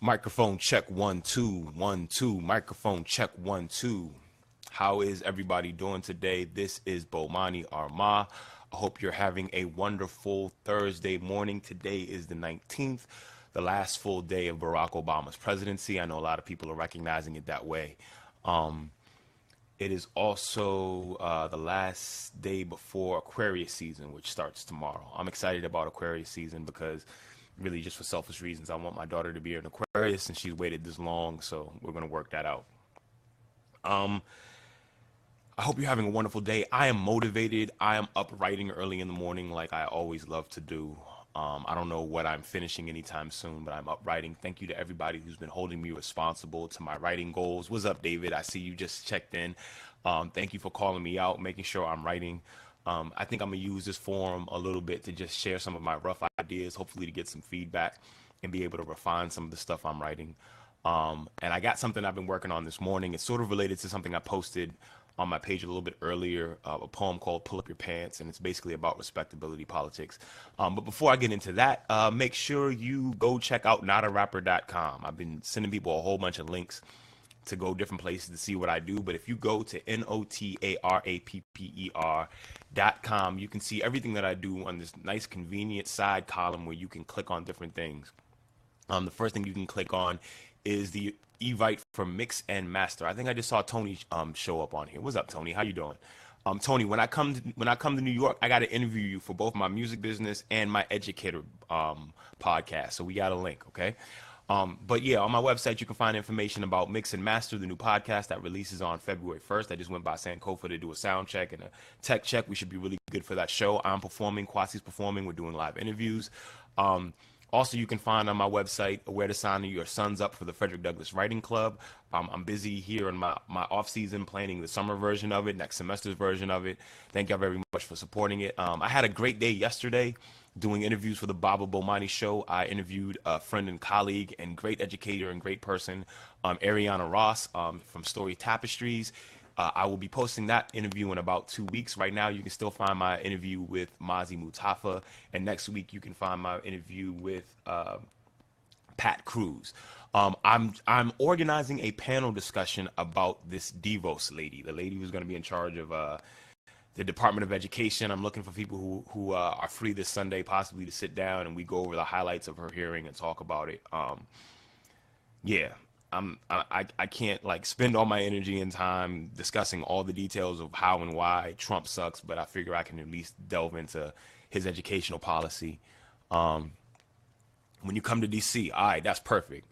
Microphone check 1 2 1 2. Microphone check 1 2. How is everybody doing today? This is Bomani Arma. I hope you're having a wonderful Thursday morning. Today is the 19th, the last full day of Barack Obama's presidency. I know a lot of people are recognizing it that way. It is also the last day before Aquarius season, which starts tomorrow. I'm excited about Aquarius season because really just for selfish reasons. I want my daughter to be an Aquarius and she's waited this long, so we're going to work that out. I hope you're having a wonderful day. I am motivated. I am up writing early in the morning like I always love to do. I don't know what I'm finishing anytime soon, but I'm up writing. Thank you to everybody who's been holding me responsible to my writing goals. What's up, David? I see you just checked in. Thank you for calling me out, making sure I'm writing. I think I'm going to use this forum a little bit to just share some of my rough ideas, hopefully to get some feedback and be able to refine some of the stuff I'm writing. And I got something I've been working on this morning. It's sort of related to something I posted on my page a little bit earlier, a poem called Pull Up Your Pants, and it's basically about respectability politics. But before I get into that, make sure you go check out notanupdate.com. I've been sending people a whole bunch of links to go different places to see what I do. But if you go to notarapper.com, you can see everything that I do on this nice convenient side column where you can click on different things. The first thing you can click on is the Evite for Mix and Master. I think I just saw Tony show up on here. What's up, Tony? How you doing? Tony, when I come to New York, I got to interview you for both my music business and my educator podcast. So we got a link, okay? But yeah, on my website, you can find information about Mix and Master, the new podcast that releases on February 1st. I just went by Sankofa to do a sound check and a tech check. We should be really good for that show. I'm performing, Kwasi's performing. We're doing live interviews. Also, you can find on my website where to sign your sons up for the Frederick Douglass Writing Club. I'm busy here in my off season planning the summer version of it, next semester's version of it. Thank y'all very much for supporting it. I had a great day yesterday doing interviews for the Baba Bomani Show. I interviewed a friend and colleague and great educator and great person, Ariana Ross from Story Tapestries. I will be posting that interview in about 2 weeks. Right now, you can still find my interview with Mazi Mutafa, and next week you can find my interview with Pat Cruz. I'm organizing a panel discussion about this Devos lady, the lady who's going to be in charge of the Department of Education. I'm looking for people who are free this Sunday, possibly to sit down and we go over the highlights of her hearing and talk about it. Yeah. I can't like spend all my energy and time discussing all the details of how and why Trump sucks, but I figure I can at least delve into his educational policy. When you come to DC, all right, that's perfect.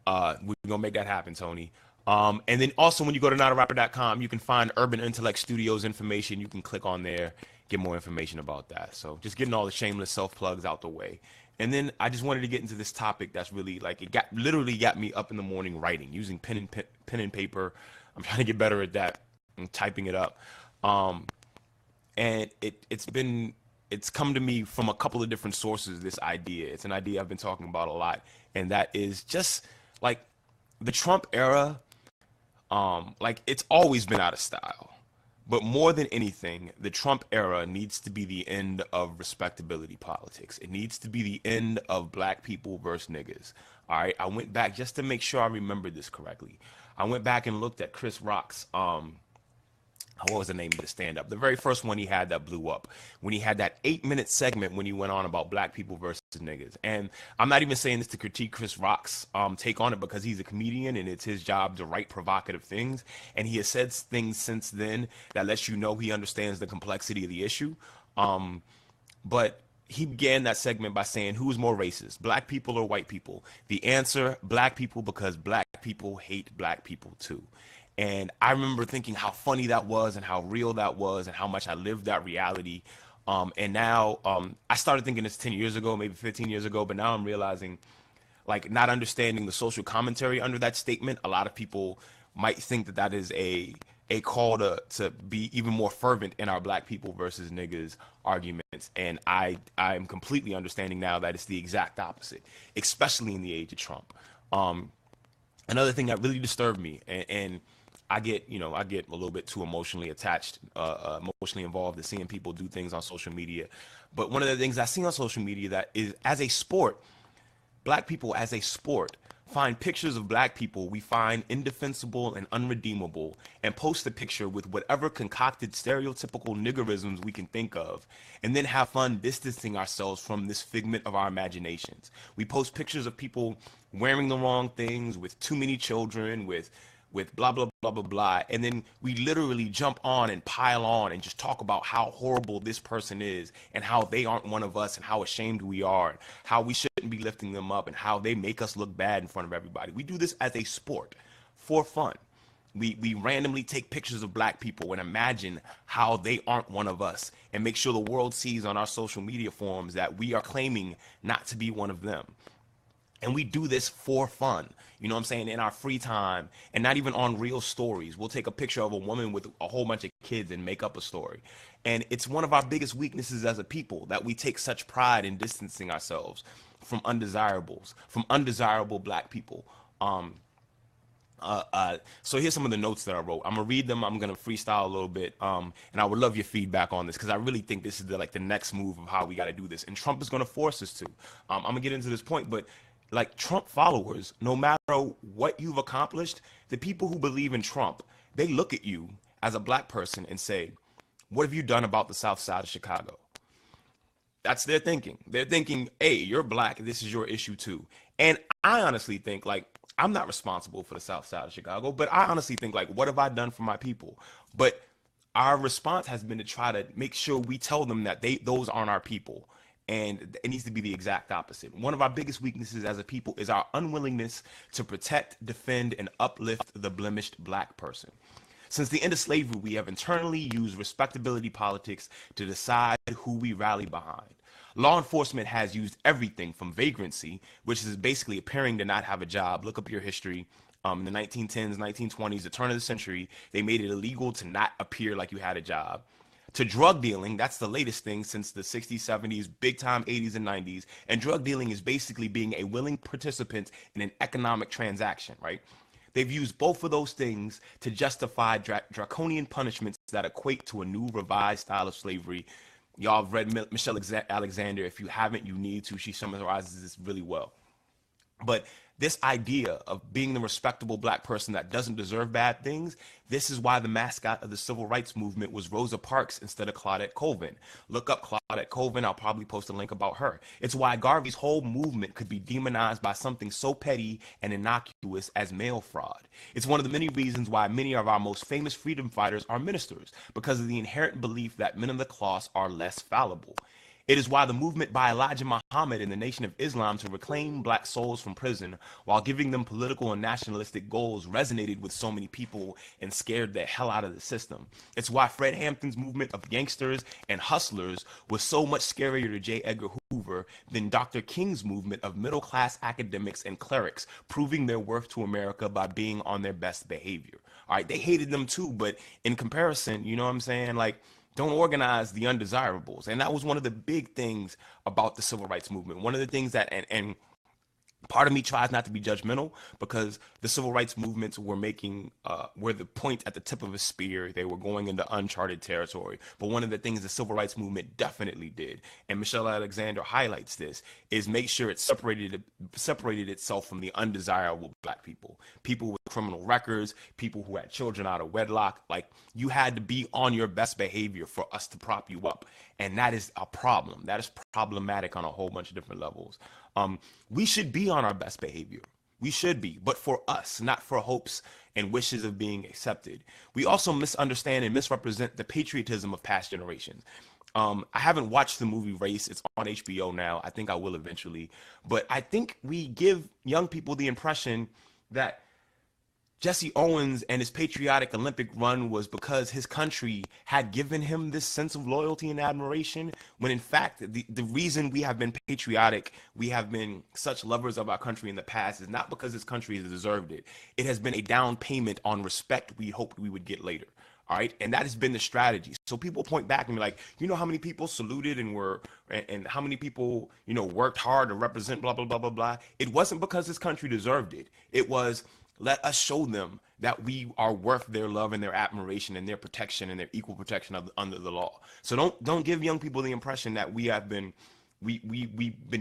We're gonna make that happen, Tony. And then also when you go to notarapper.com, you can find Urban Intellect Studios information. You can click on there, get more information about that. So just getting all the shameless self plugs out the way. And then I just wanted to get into this topic that's really like it literally got me up in the morning writing, using pen and paper. I'm trying to get better at that and typing it up. And it's come to me from a couple of different sources, this idea. It's an idea I've been talking about a lot, and that is just like the Trump era, like it's always been out of style. But more than anything, the Trump era needs to be the end of respectability politics. It needs to be the end of black people versus niggas. All right. I went back just to make sure I remembered this correctly. I went back and looked at Chris Rock's what was the name of the stand-up? The very first one he had that blew up, when he had that 8-minute segment when he went on about black people versus niggas. And I'm not even saying this to critique Chris Rock's take on it, because he's a comedian and it's his job to write provocative things. And he has said things since then that lets you know he understands the complexity of the issue. But he began that segment by saying, who's more racist, black people or white people? The answer, black people, because black people hate black people too. And I remember thinking how funny that was and how real that was and how much I lived that reality. And now I started thinking this 10 years ago, maybe 15 years ago, but now I'm realizing, like, not understanding the social commentary under that statement. A lot of people might think that that is a call to be even more fervent in our black people versus niggas arguments. And I'm completely understanding now that it's the exact opposite, especially in the age of Trump. Another thing that really disturbed me, and I get a little bit too emotionally attached, emotionally involved in seeing people do things on social media. But one of the things I see on social media that is, as a sport, black people as a sport find pictures of black people we find indefensible and unredeemable, and post a picture with whatever concocted stereotypical niggerisms we can think of, and then have fun distancing ourselves from this figment of our imaginations. We post pictures of people wearing the wrong things, with too many children, with blah blah blah blah blah, and then we literally jump on and pile on and just talk about how horrible this person is and how they aren't one of us and how ashamed we are and how we shouldn't be lifting them up and how they make us look bad in front of everybody. We do this as a sport for fun. We randomly take pictures of black people and imagine how they aren't one of us, and make sure the world sees on our social media forums that we are claiming not to be one of them. And we do this for fun, you know what I'm saying, in our free time, and not even on real stories. We'll take a picture of a woman with a whole bunch of kids and make up a story. And it's one of our biggest weaknesses as a people, that we take such pride in distancing ourselves from undesirables, from undesirable black people. So here's some of the notes that I wrote. I'm gonna read them. I'm gonna freestyle a little bit, and I would love your feedback on this, because I really think this is the next move of how we got to do this. And Trump is gonna force us to. I'm gonna get into this point, but like, Trump followers, no matter what you've accomplished, the people who believe in Trump, they look at you as a black person and say, what have you done about the South Side of Chicago? That's their thinking. They're thinking, hey, you're black, this is your issue too. And I honestly think, like, I'm not responsible for the South Side of Chicago, but I honestly think, like, what have I done for my people? But our response has been to try to make sure we tell them that those aren't our people. And it needs to be the exact opposite. One of our biggest weaknesses as a people is our unwillingness to protect, defend, and uplift the blemished black person. Since the end of slavery, we have internally used respectability politics to decide who we rally behind. Law enforcement has used everything from vagrancy, which is basically appearing to not have a job. Look up your history. In the 1910s, 1920s, the turn of the century, they made it illegal to not appear like you had a job. To drug dealing, that's the latest thing since the 60s, 70s, big time 80s and 90s. And drug dealing is basically being a willing participant in an economic transaction, right? They've used both of those things to justify draconian punishments that equate to a new revised style of slavery. Y'all have read Michelle Alexander. If you haven't, you need to. She summarizes this really well. But this idea of being the respectable black person that doesn't deserve bad things, this is why the mascot of the civil rights movement was Rosa Parks instead of Claudette Colvin. Look up Claudette Colvin. I'll probably post a link about her. It's why Garvey's whole movement could be demonized by something so petty and innocuous as mail fraud. It's one of the many reasons why many of our most famous freedom fighters are ministers, because of the inherent belief that men of the cloth are less fallible. It is why the movement by Elijah Muhammad in the Nation of Islam to reclaim black souls from prison while giving them political and nationalistic goals resonated with so many people and scared the hell out of the system. It's why Fred Hampton's movement of gangsters and hustlers was so much scarier to J. Edgar Hoover than Dr. King's movement of middle-class academics and clerics proving their worth to America by being on their best behavior. All right, they hated them too, but in comparison, you know what I'm saying? Like, don't organize the undesirables. And that was one of the big things about the civil rights movement. One of the things that, and part of me tries not to be judgmental, because the civil rights movements were were the point at the tip of a spear. They were going into uncharted territory. But one of the things the civil rights movement definitely did, and Michelle Alexander highlights this, is make sure it separated itself from the undesirable black people. People with criminal records, people who had children out of wedlock. Like, you had to be on your best behavior for us to prop you up. And that is a problem. That is problematic on a whole bunch of different levels. We should be on our best behavior. We should be, but for us, not for hopes and wishes of being accepted. We also misunderstand and misrepresent the patriotism of past generations. I haven't watched the movie Race. It's on HBO now. I think I will eventually. But I think we give young people the impression that Jesse Owens and his patriotic Olympic run was because his country had given him this sense of loyalty and admiration, when in fact, the reason we have been patriotic, we have been such lovers of our country in the past, is not because this country has deserved it. It has been a down payment on respect we hoped we would get later. All right. And that has been the strategy. So people point back and be like, you know how many people saluted and how many people, worked hard to represent blah, blah, blah, blah, blah. It wasn't because this country deserved it. It was, let us show them that we are worth their love and their admiration and their protection and their equal protection under the law. So don't give young people the impression that we've been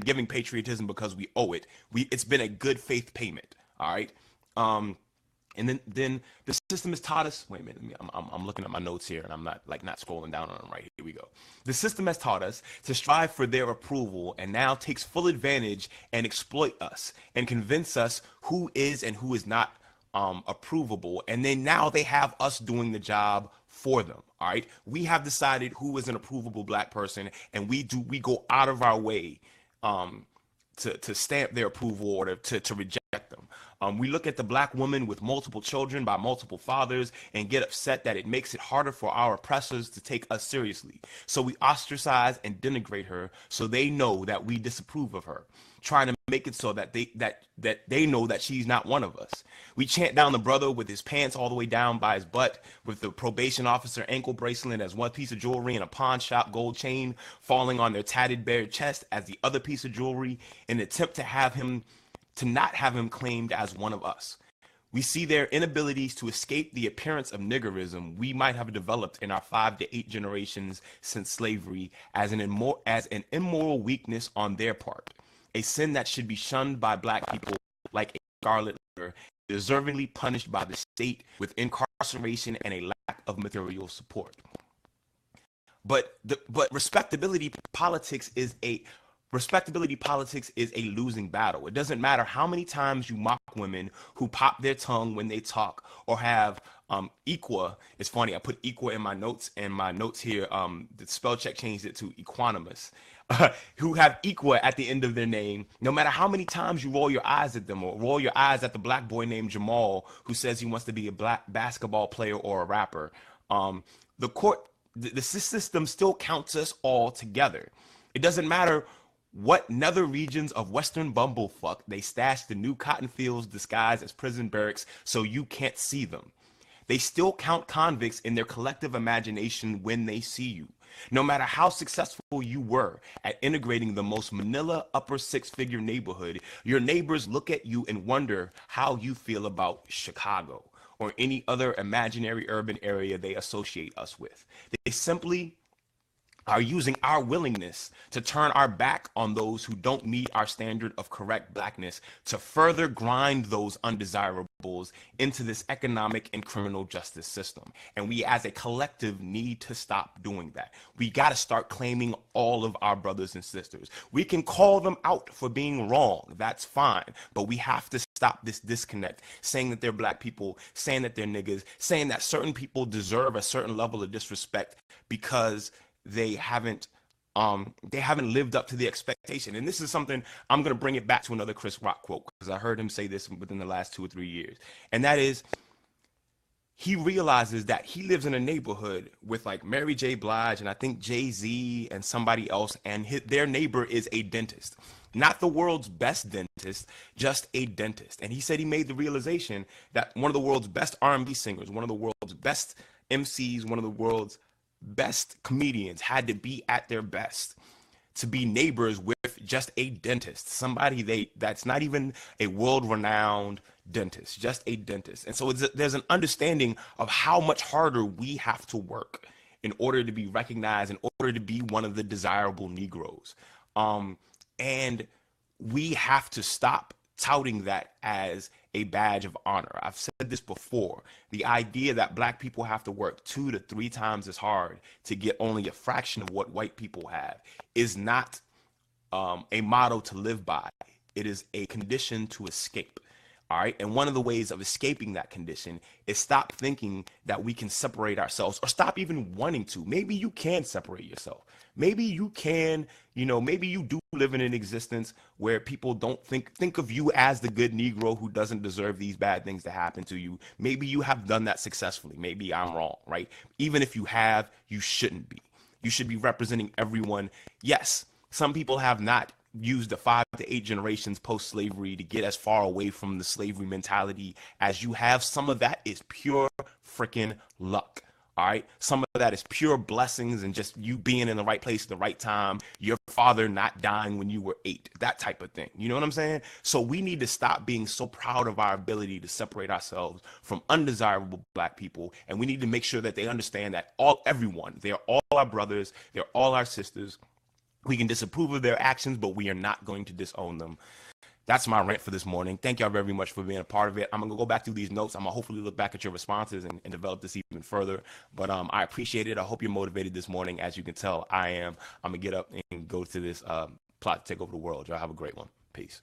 giving patriotism because we owe it. It's been a good faith payment. All right. And then the system has taught us. Wait a minute. I'm looking at my notes here, and I'm not scrolling down on them. Right, here we go. The system has taught us to strive for their approval, and now takes full advantage and exploit us and convince us who is and who is not approvable. And then now they have us doing the job for them. All right. We have decided who is an approvable black person, and we go out of our way to stamp their approval or to reject them. We look at the black woman with multiple children by multiple fathers and get upset that it makes it harder for our oppressors to take us seriously. So we ostracize and denigrate her so they know that we disapprove of her, trying to make it so that they know that she's not one of us. We chant down the brother with his pants all the way down by his butt, with the probation officer ankle bracelet as one piece of jewelry and a pawn shop gold chain falling on their tatted bare chest as the other piece of jewelry, in an attempt to not have him claimed as one of us. We see their inabilities to escape the appearance of niggerism we might have developed in our 5 to 8 generations since slavery as an immoral weakness on their part, a sin that should be shunned by black people like a scarlet letter, deservingly punished by the state with incarceration and a lack of material support. But respectability politics is a losing battle. It doesn't matter how many times you mock women who pop their tongue when they talk or have equa. It's funny, I put equa in my notes, and my notes here, the spell check changed it to equanimous. Who have equa at the end of their name. No matter how many times you roll your eyes at them, or roll your eyes at the black boy named Jamal who says he wants to be a black basketball player or a rapper, the system still counts us all together. It doesn't matter what nether regions of Western bumblefuck they stash the new cotton fields disguised as prison barracks so you can't see them. They still count convicts in their collective imagination when they see you. No matter how successful you were at integrating the most Manila upper six-figure neighborhood, your neighbors look at you and wonder how you feel about Chicago or any other imaginary urban area they associate us with. They simply are using our willingness to turn our back on those who don't meet our standard of correct blackness to further grind those undesirables into this economic and criminal justice system. And we as a collective need to stop doing that. We got to start claiming all of our brothers and sisters. We can call them out for being wrong. That's fine. But we have to stop this disconnect, saying that they're black people, saying that they're niggas, saying that certain people deserve a certain level of disrespect because they haven't lived up to the expectation. And this is something I'm going to bring it back to another Chris Rock quote, because I heard him say this within the last 2 or 3 years. And that is, he realizes that he lives in a neighborhood with like Mary J. Blige and I think Jay-Z and somebody else, and their neighbor is a dentist. Not the world's best dentist, just a dentist. And he said he made the realization that one of the world's best R&B singers, one of the world's best MCs, one of the world's best comedians had to be at their best to be neighbors with just a dentist, somebody that's not even a world-renowned dentist, just a dentist. And so there's an understanding of how much harder we have to work in order to be recognized, in order to be one of the desirable Negroes. And we have to stop touting that as a badge of honor. I've said this before. The idea that black people have to work 2 to 3 times as hard to get only a fraction of what white people have is not a motto to live by. It is a condition to escape. All right. And one of the ways of escaping that condition is stop thinking that we can separate ourselves, or stop even wanting to. Maybe you can separate yourself. Maybe you can, maybe you do live in an existence where people don't think of you as the good Negro who doesn't deserve these bad things to happen to you. Maybe you have done that successfully. Maybe I'm wrong, right? Even if you have, you shouldn't be. You should be representing everyone. Yes, some people have not used the 5 to 8 generations post-slavery to get as far away from the slavery mentality as you have. Some of that is pure freaking luck. All right. Some of that is pure blessings and just you being in the right place at the right time. Your father not dying when you were 8, that type of thing. You know what I'm saying? So we need to stop being so proud of our ability to separate ourselves from undesirable black people. And we need to make sure that they understand that everyone, they're all our brothers. They're all our sisters. We can disapprove of their actions, but we are not going to disown them. That's my rant for this morning. Thank y'all very much for being a part of it. I'm gonna go back through these notes. I'm gonna hopefully look back at your responses and develop this even further. But I appreciate it. I hope you're motivated this morning. As you can tell, I am. I'm gonna get up and go to this plot to take over the world. Y'all have a great one. Peace.